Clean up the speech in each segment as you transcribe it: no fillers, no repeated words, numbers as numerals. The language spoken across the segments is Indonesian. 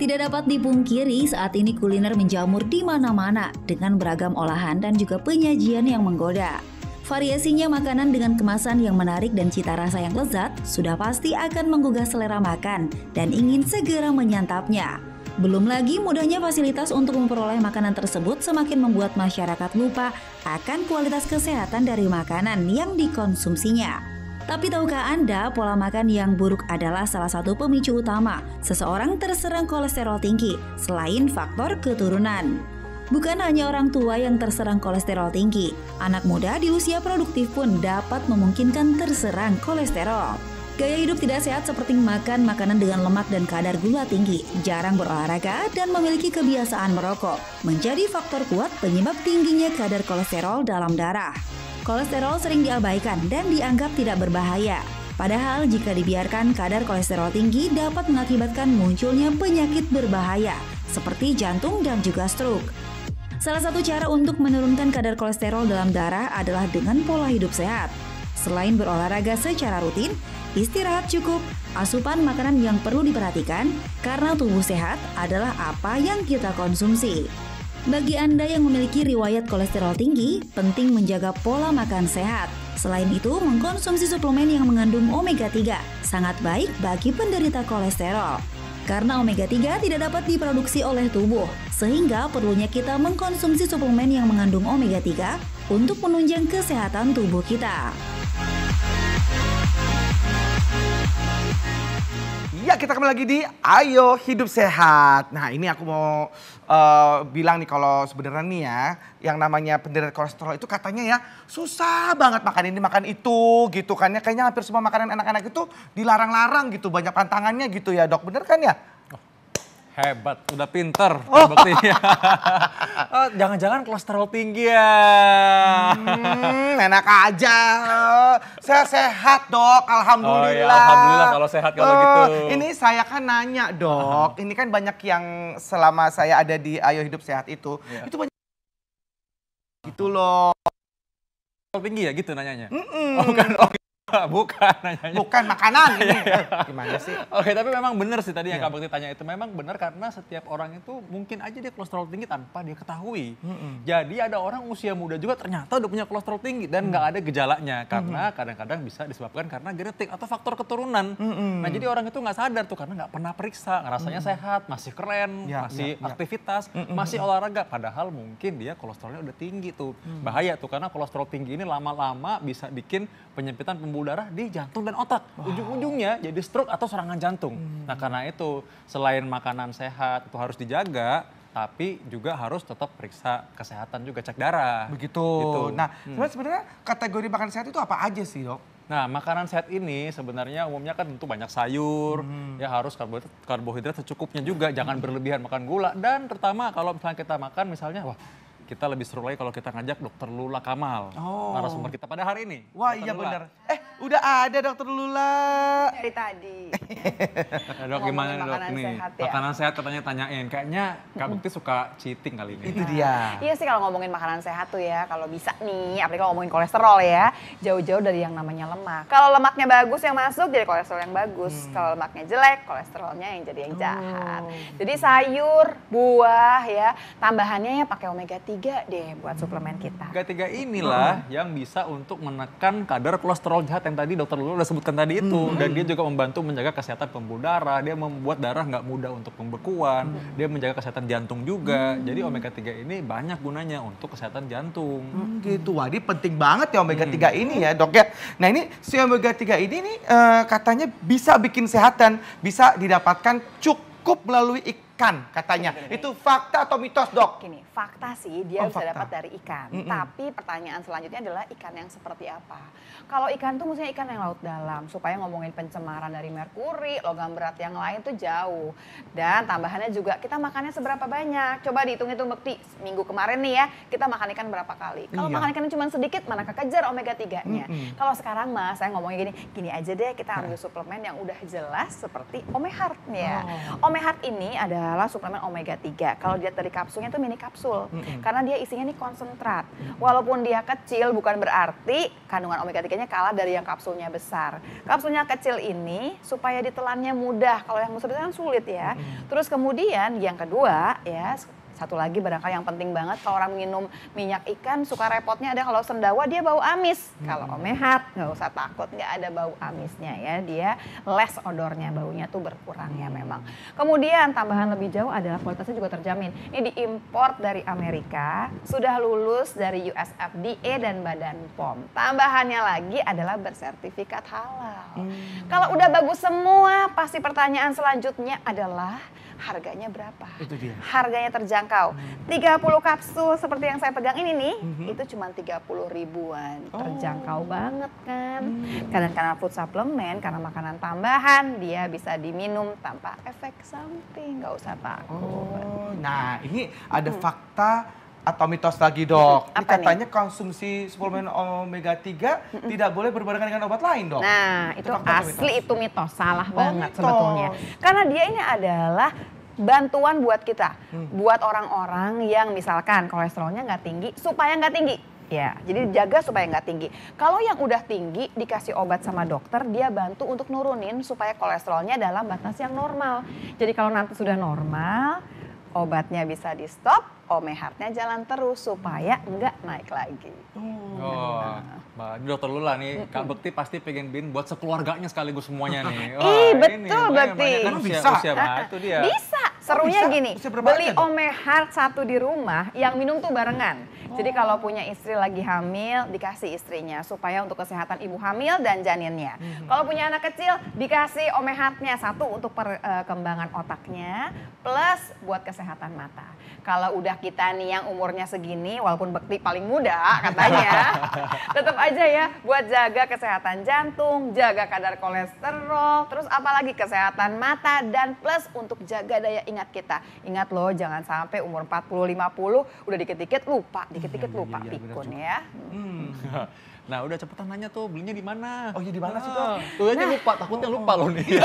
Tidak dapat dipungkiri saat ini kuliner menjamur di mana-mana dengan beragam olahan dan juga penyajian yang menggoda. Variasinya makanan dengan kemasan yang menarik dan cita rasa yang lezat sudah pasti akan menggugah selera makan dan ingin segera menyantapnya. Belum lagi mudahnya fasilitas untuk memperoleh makanan tersebut semakin membuat masyarakat lupa akan kualitas kesehatan dari makanan yang dikonsumsinya. Tapi tahukah Anda, pola makan yang buruk adalah salah satu pemicu utama seseorang terserang kolesterol tinggi selain faktor keturunan. Bukan hanya orang tua yang terserang kolesterol tinggi, anak muda di usia produktif pun dapat memungkinkan terserang kolesterol. Gaya hidup tidak sehat seperti makan makanan dengan lemak dan kadar gula tinggi, jarang berolahraga, dan memiliki kebiasaan merokok, menjadi faktor kuat penyebab tingginya kadar kolesterol dalam darah. Kolesterol sering diabaikan dan dianggap tidak berbahaya. Padahal jika dibiarkan, kadar kolesterol tinggi dapat mengakibatkan munculnya penyakit berbahaya seperti jantung dan juga stroke. Salah satu cara untuk menurunkan kadar kolesterol dalam darah adalah dengan pola hidup sehat. Selain berolahraga secara rutin, istirahat cukup, asupan makanan yang perlu diperhatikan karena tubuh sehat adalah apa yang kita konsumsi. Bagi Anda yang memiliki riwayat kolesterol tinggi, penting menjaga pola makan sehat. Selain itu, mengkonsumsi suplemen yang mengandung omega 3 sangat baik bagi penderita kolesterol. Karena omega 3 tidak dapat diproduksi oleh tubuh, sehingga perlunya kita mengkonsumsi suplemen yang mengandung omega 3 untuk menunjang kesehatan tubuh kita. Ya, kita kembali lagi di Ayo Hidup Sehat. Nah, ini aku mau bilang nih kalau sebenarnya nih ya, yang namanya penderita kolesterol itu katanya ya susah banget makan ini makan itu gitu kan ya. Kayaknya hampir semua makanan anak-anak itu dilarang-larang gitu, banyak pantangannya gitu ya Dok, bener kan ya? Hebat, udah pinter buktinya. Jangan-jangan kolesterol tinggi ya. Enak aja. Saya sehat Dok, alhamdulillah. Oh ya, alhamdulillah kalau sehat kalau gitu. Ini saya kan nanya Dok, ini kan banyak yang selama saya ada di Ayo Hidup Sehat itu banyak gitu loh. Kolesterol tinggi ya gitu nanyanya? Oh, bukan nanyanya. Bukan makanan ini. Gimana sih? Oke, tapi memang benar sih tadi yang Kak Bekti tanya itu memang benar karena setiap orang itu mungkin aja dia kolesterol tinggi tanpa dia ketahui. Jadi ada orang usia muda juga ternyata udah punya kolesterol tinggi dan nggak ada gejalanya karena kadang-kadang bisa disebabkan karena genetik atau faktor keturunan. Nah, jadi orang itu nggak sadar tuh karena nggak pernah periksa, ngerasanya sehat, masih keren, masih aktivitas, masih olahraga. Padahal mungkin dia kolesterolnya udah tinggi tuh. Bahaya tuh karena kolesterol tinggi ini lama-lama bisa bikin penyempitan pembuluh darah di jantung dan otak. Ujung-ujungnya jadi stroke atau serangan jantung. Nah, karena itu selain makanan sehat itu harus dijaga, tapi juga harus tetap periksa kesehatan juga, cek darah. Begitu. Gitu. Nah, sebenarnya kategori makanan sehat itu apa aja sih Dok? Nah, makanan sehat ini sebenarnya umumnya kan tentu banyak sayur, ya harus karbohidrat secukupnya juga, jangan berlebihan makan gula. Dan terutama kalau misalnya kita makan misalnya, kita lebih seru lagi kalau kita ngajak Dokter Lula Kamal, narasumber kita pada hari ini. Wah, iya benar. Udah ada Dokter Lula. Dari tadi. Dok, gimana Dok nih? Sehat ya? Makanan sehat katanya tanyain. Kayaknya Kak Bekti suka cheating kali ini. Itu dia. Iya sih kalau ngomongin makanan sehat tuh ya, kalau bisa nih, apalagi kalau ngomongin kolesterol ya, jauh-jauh dari yang namanya lemak. Kalau lemaknya bagus yang masuk jadi kolesterol yang bagus. Kalau lemaknya jelek, kolesterolnya yang jadi yang jahat. Jadi sayur, buah ya, tambahannya ya pakai omega 3 deh buat suplemen kita. Omega 3 inilah yang bisa untuk menekan kadar kolesterol jahat yang tadi Dokter Lulu udah sebutkan tadi itu. Dan dia juga membantu menjaga kesehatan pembuluh darah, dia membuat darah nggak mudah untuk pembekuan, dia menjaga kesehatan jantung juga. Jadi omega 3 ini banyak gunanya untuk kesehatan jantung. Gitu, wah ini penting banget ya omega 3 ini ya Dok ya. Nah ini si omega 3 ini nih katanya bisa bikin sehat dan bisa didapatkan cukup melalui ikan katanya. Itu fakta atau mitos Dok? Gini, fakta sih dia bisa fakta. dapat dari ikan. Tapi pertanyaan selanjutnya adalah ikan yang seperti apa? Kalau ikan tuh mestinya ikan yang laut dalam. Supaya ngomongin pencemaran dari merkuri, logam berat yang lain tuh jauh. Dan tambahannya juga kita makannya seberapa banyak. Coba dihitung-hitung Bekti, minggu kemarin nih ya kita makan ikan berapa kali. Kalau makan ikannya cuma sedikit mana kekejar omega 3-nya. Kalau sekarang Mas, saya ngomongnya gini aja deh kita ambil suplemen yang udah jelas seperti Omehart ya. Omehart ini ada adalah suplemen omega 3. Kalau dilihat dari kapsulnya itu mini kapsul. Karena dia isinya nih konsentrat. Walaupun dia kecil bukan berarti kandungan omega 3-nya kalah dari yang kapsulnya besar. Kapsulnya kecil ini supaya ditelannya mudah. Kalau yang besar kan sulit ya. Terus kemudian yang kedua ya, satu lagi barangkali yang penting banget, kalau orang minum minyak ikan suka repotnya ada kalau sendawa dia bau amis. Kalau Omehat nggak usah takut, nggak ada bau amisnya ya, dia less odornya, baunya tuh berkurang ya memang. Kemudian tambahan lebih jauh adalah kualitasnya juga terjamin. Ini diimpor dari Amerika, sudah lulus dari US FDA dan Badan POM. Tambahannya lagi adalah bersertifikat halal. Kalau udah bagus semua, pasti pertanyaan selanjutnya adalah harganya berapa? Itu dia. Harganya terjangkau. 30 kapsul seperti yang saya pegang ini nih, itu cuma 30 ribuan. Terjangkau banget kan. Karena food supplement, karena makanan tambahan, dia bisa diminum tanpa efek samping, nggak usah takut. Nah ini ada fakta atau mitos lagi dok. Ini Apa katanya konsumsi suplemen omega 3 tidak boleh berbarengan dengan obat lain dok. Nah, itu fakta atau asli mitos? itu mitos, salah banget mitos. sebetulnya. Karena dia ini adalah bantuan buat kita, buat orang-orang yang misalkan kolesterolnya nggak tinggi, supaya nggak tinggi. Ya, jadi jaga supaya nggak tinggi. Kalau yang udah tinggi dikasih obat sama dokter, dia bantu untuk nurunin supaya kolesterolnya dalam batas yang normal. Jadi kalau nanti sudah normal, obatnya bisa di stop, Omehatnya jalan terus supaya nggak naik lagi. Oh, Mbak, ini Dokter Lula nih, Kak Bekti pasti pengen bin buat sekeluarganya sekaligus semuanya nih. Ih, ini betul, makanya Bekti. banyak kan Emang usia, bisa? usia banget tuh dia. Bisa, serunya bisa? gini, Bisa berapa beli aja, Dok? Omehat 1 di rumah, yang minum tuh barengan. Jadi kalau punya istri lagi hamil, dikasih istrinya supaya untuk kesehatan ibu hamil dan janinnya. Kalau punya anak kecil, dikasih Omehatnya 1 untuk perkembangan otaknya, plus buat kesehatan mata. Kalau udah kita nih yang umurnya segini, walaupun Bekti paling muda katanya, tetap aja ya buat jaga kesehatan jantung, jaga kadar kolesterol, terus apalagi kesehatan mata, dan plus untuk jaga daya ingat kita. Ingat loh, jangan sampai umur 40-50 udah dikit-dikit lupa, bener pikun juga. ya. Nah udah cepetan nanya tuh belinya di mana? Oh iya, di mana sih, Dok? Tuh aja lupa, takutnya lupa loh nih.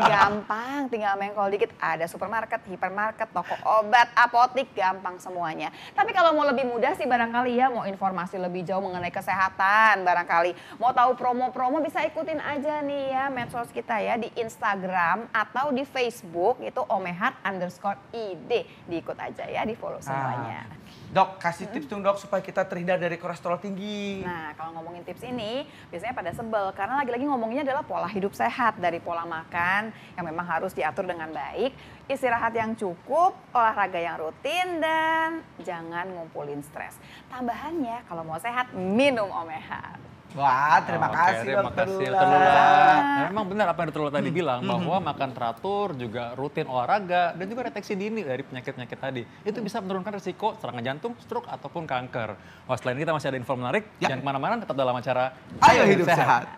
Gampang, tinggal mengkol dikit, ada supermarket, hipermarket, toko obat, apotik, gampang semuanya. Tapi kalau mau lebih mudah sih barangkali ya, mau informasi lebih jauh mengenai kesehatan barangkali, mau tahu promo-promo bisa ikutin aja nih ya medsos kita ya, di Instagram atau di Facebook itu omehat_id. Diikut aja ya, di follow semuanya. Dok, kasih tips dong dok supaya kita terhindar dari kolesterol tinggi. Nah, kalau ngomongin tips ini, biasanya pada sebel. Karena lagi-lagi ngomonginnya adalah pola hidup sehat. Dari pola makan yang memang harus diatur dengan baik, istirahat yang cukup, olahraga yang rutin, dan jangan ngumpulin stres. Tambahannya, kalau mau sehat, minum Omehat. Wah, terima Oke, kasih terima Dokter kasih, Lula. Dokter Lula. Nah, memang benar apa yang Dokter Lula tadi bilang, bahwa makan teratur, juga rutin olahraga, dan juga deteksi dini dari penyakit-penyakit tadi. Itu bisa menurunkan risiko serangan jantung, stroke, ataupun kanker. Wah, selain ini kita masih ada info menarik. Ya. Jangan kemana-mana, tetap dalam acara Ayo hidup sehat.